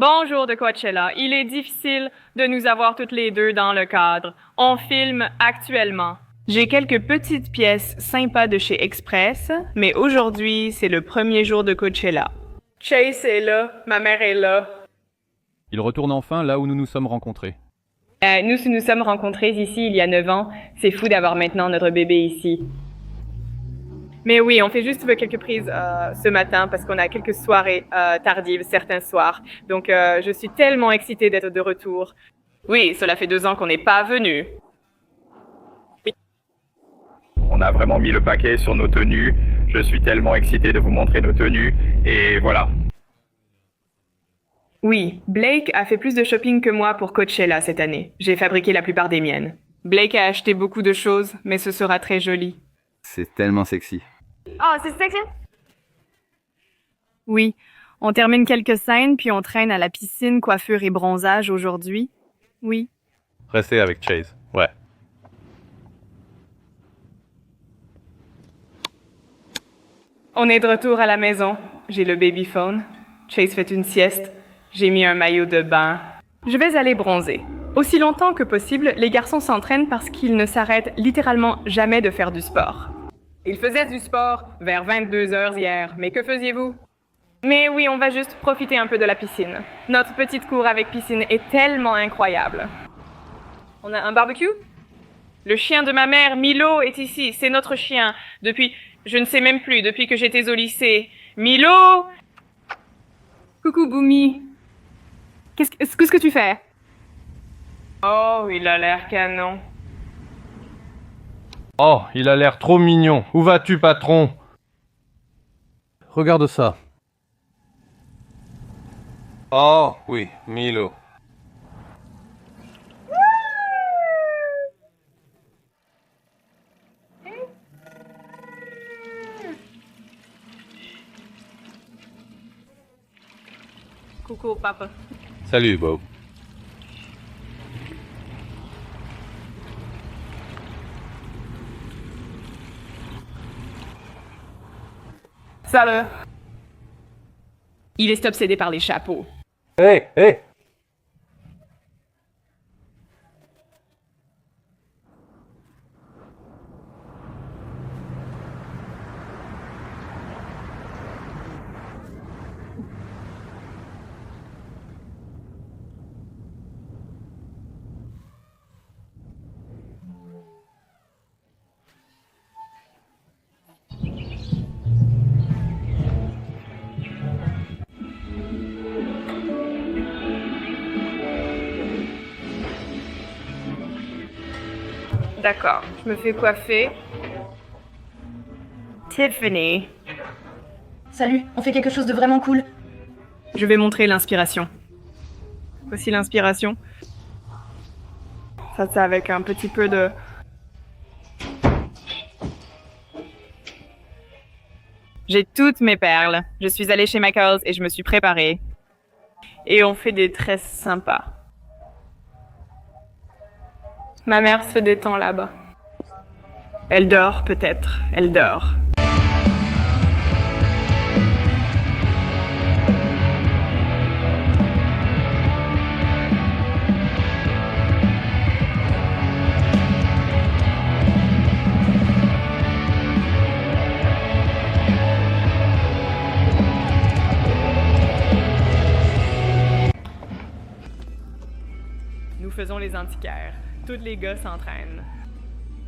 Bonjour de Coachella. Il est difficile de nous avoir toutes les deux dans le cadre. On filme actuellement. J'ai quelques petites pièces sympas de chez Express, mais aujourd'hui, c'est le premier jour de Coachella. Chase est là, ma mère est là. Il retourne enfin là où nous nous sommes rencontrés. Nous sommes rencontrés ici il y a 9 ans. C'est fou d'avoir maintenant notre bébé ici. Mais oui, on fait juste quelques prises ce matin parce qu'on a quelques soirées tardives certains soirs. Donc, je suis tellement excitée d'être de retour. Oui, cela fait 2 ans qu'on n'est pas venu. On a vraiment mis le paquet sur nos tenues. Je suis tellement excité de vous montrer nos tenues. Et voilà. Oui, Blake a fait plus de shopping que moi pour Coachella cette année. J'ai fabriqué la plupart des miennes. Blake a acheté beaucoup de choses, mais ce sera très joli. C'est tellement sexy. Oh, c'est sexy? Oui, on termine quelques scènes, puis on traîne à la piscine, coiffure et bronzage aujourd'hui. Oui. Restez avec Chase. Ouais. On est de retour à la maison. J'ai le babyphone. Chase fait une sieste. J'ai mis un maillot de bain. Je vais aller bronzer. Aussi longtemps que possible, les garçons s'entraînent parce qu'ils ne s'arrêtent littéralement jamais de faire du sport. Ils faisaient du sport vers 22 heures hier, mais que faisiez-vous? Mais oui, on va juste profiter un peu de la piscine. Notre petite cour avec piscine est tellement incroyable. On a un barbecue? Le chien de ma mère, Milo, est ici. C'est notre chien. Depuis, je ne sais même plus, depuis que j'étais au lycée. Milo! Coucou, Boumi. Qu'est-ce que tu fais? Oh, il a l'air canon. Oh, il a l'air trop mignon. Où vas-tu, patron? Regarde ça. Oh, oui, Milo. Coucou, papa. Salut, Bob. Salut. Il est obsédé par les chapeaux. Hey, hey! D'accord, je me fais coiffer. Tiffany. Salut, on fait quelque chose de vraiment cool. Je vais montrer l'inspiration. Voici l'inspiration. Ça, c'est avec un petit peu de... J'ai toutes mes perles. Je suis allée chez Michaels et je me suis préparée. Et on fait des tresses sympas. Ma mère se détend là-bas. Elle dort, peut-être. Elle dort. Nous faisons les antiquaires. Tous les gars s'entraînent.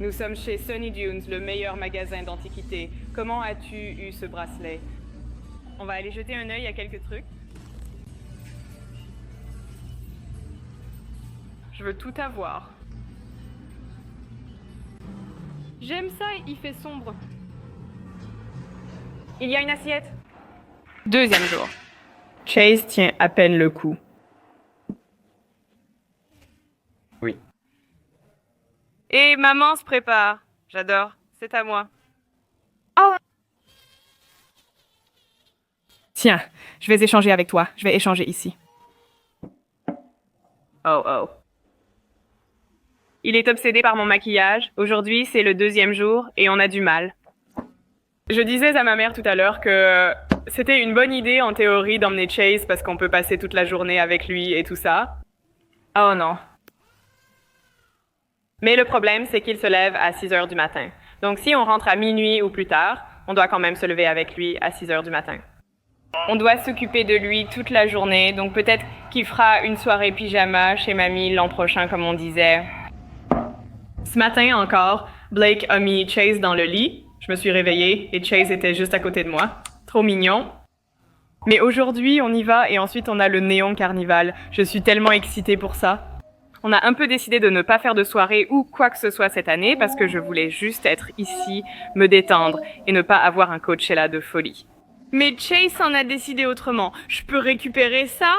Nous sommes chez Sunny Dunes, le meilleur magasin d'antiquités. Comment as-tu eu ce bracelet? On va aller jeter un œil à quelques trucs. Je veux tout avoir. J'aime ça, il fait sombre. Il y a une assiette. Deuxième jour. Chase tient à peine le coup. Oui. Et maman se prépare. J'adore. C'est à moi. Oh! Tiens, je vais échanger avec toi. Je vais échanger ici. Oh, oh. Il est obsédé par mon maquillage. Aujourd'hui, c'est le 2e jour et on a du mal. Je disais à ma mère tout à l'heure que C'était une bonne idée en théorie d'emmener Chase parce qu'on peut passer toute la journée avec lui et tout ça. Oh non. Mais le problème, c'est qu'il se lève à 6 heures du matin. Donc si on rentre à minuit ou plus tard, on doit quand même se lever avec lui à 6 heures du matin. On doit s'occuper de lui toute la journée, donc peut-être qu'il fera une soirée pyjama chez mamie l'an prochain, comme on disait. Ce matin encore, Blake a mis Chase dans le lit. Je me suis réveillée et Chase était juste à côté de moi. Trop mignon. Mais aujourd'hui, on y va et ensuite on a le Néon Carnival. Je suis tellement excitée pour ça. On a un peu décidé de ne pas faire de soirée ou quoi que ce soit cette année parce que je voulais juste être ici, me détendre et ne pas avoir un Coachella de folie. Mais Chase en a décidé autrement. Je peux récupérer ça?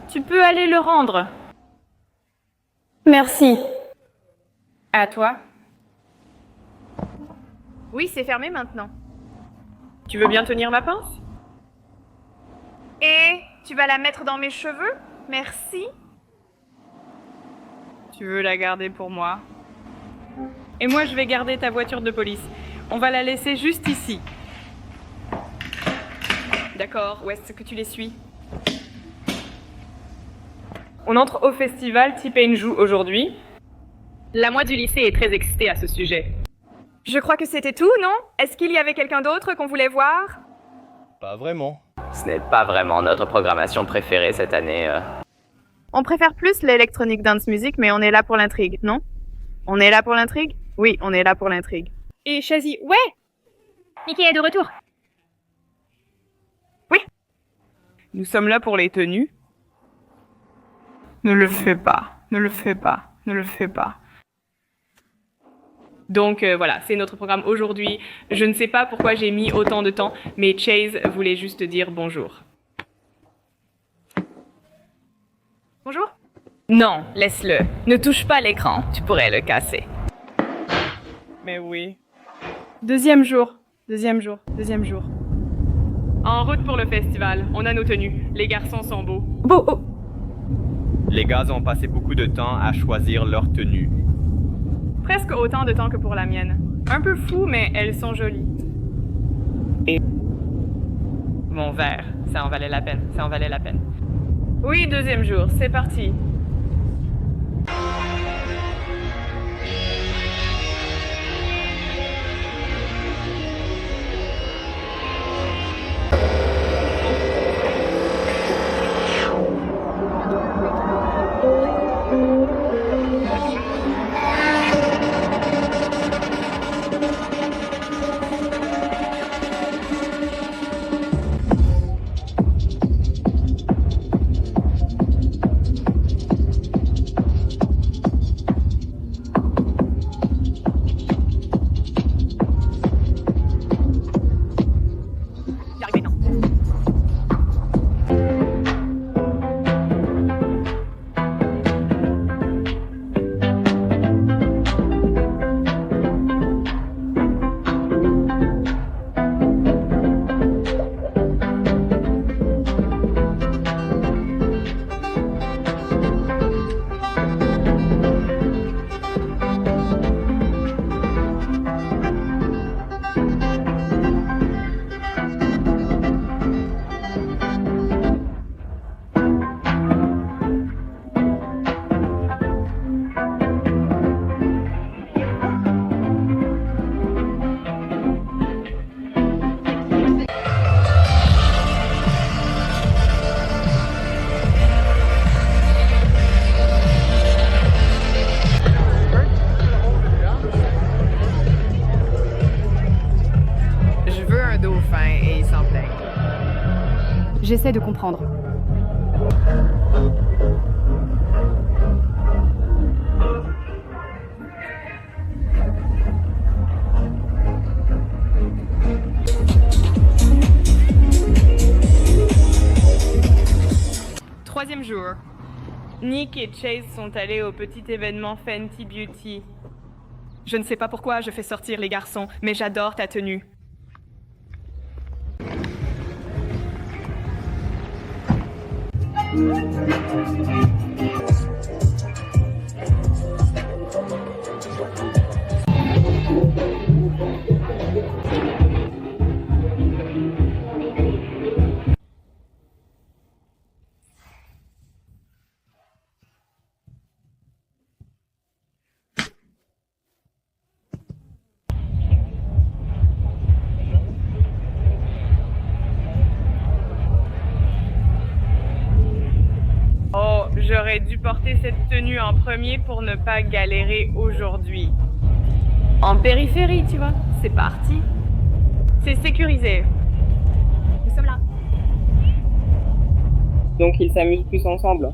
Tu peux aller le rendre. Merci. À toi. Oui, c'est fermé maintenant. Tu veux bien tenir ma pince? Et tu vas la mettre dans mes cheveux? Merci. Tu veux la garder pour moi? Et moi, je vais garder ta voiture de police. On va la laisser juste ici. D'accord, où est-ce que tu les suis? On entre au festival T-Pain joue aujourd'hui. La moitié du lycée est très excitée à ce sujet. Je crois que c'était tout, non? Est-ce qu'il y avait quelqu'un d'autre qu'on voulait voir? Pas vraiment. Ce n'est pas vraiment notre programmation préférée cette année. On préfère plus l'électronic dance music, mais on est là pour l'intrigue, non? On est là pour l'intrigue? Oui, on est là pour l'intrigue. Et Shazzy, ouais! Mickey est de retour. Nous sommes là pour les tenues. Ne le fais pas, ne le fais pas, ne le fais pas. Donc voilà, c'est notre programme aujourd'hui. Je ne sais pas pourquoi j'ai mis autant de temps, mais Chase voulait juste dire bonjour. Bonjour. Non, laisse-le. Ne touche pas l'écran, tu pourrais le casser. Mais oui. Deuxième jour. En route pour le festival, on a nos tenues. Les garçons sont beaux. Beaux. Les gars ont passé beaucoup de temps à choisir leur tenue. Presque autant de temps que pour la mienne. Un peu fou, mais elles sont jolies. Et mon verre, ça en valait la peine. Oui, deuxième jour, c'est parti. J'essaie de comprendre. Troisième jour. Nick et Chase sont allés au petit événement Fenty Beauty. Je ne sais pas pourquoi je fais sortir les garçons, mais j'adore ta tenue. J'aurais dû porter cette tenue en premier pour ne pas galérer aujourd'hui. En périphérie, tu vois. C'est parti. C'est sécurisé. Nous sommes là. Donc ils s'amusent plus ensemble.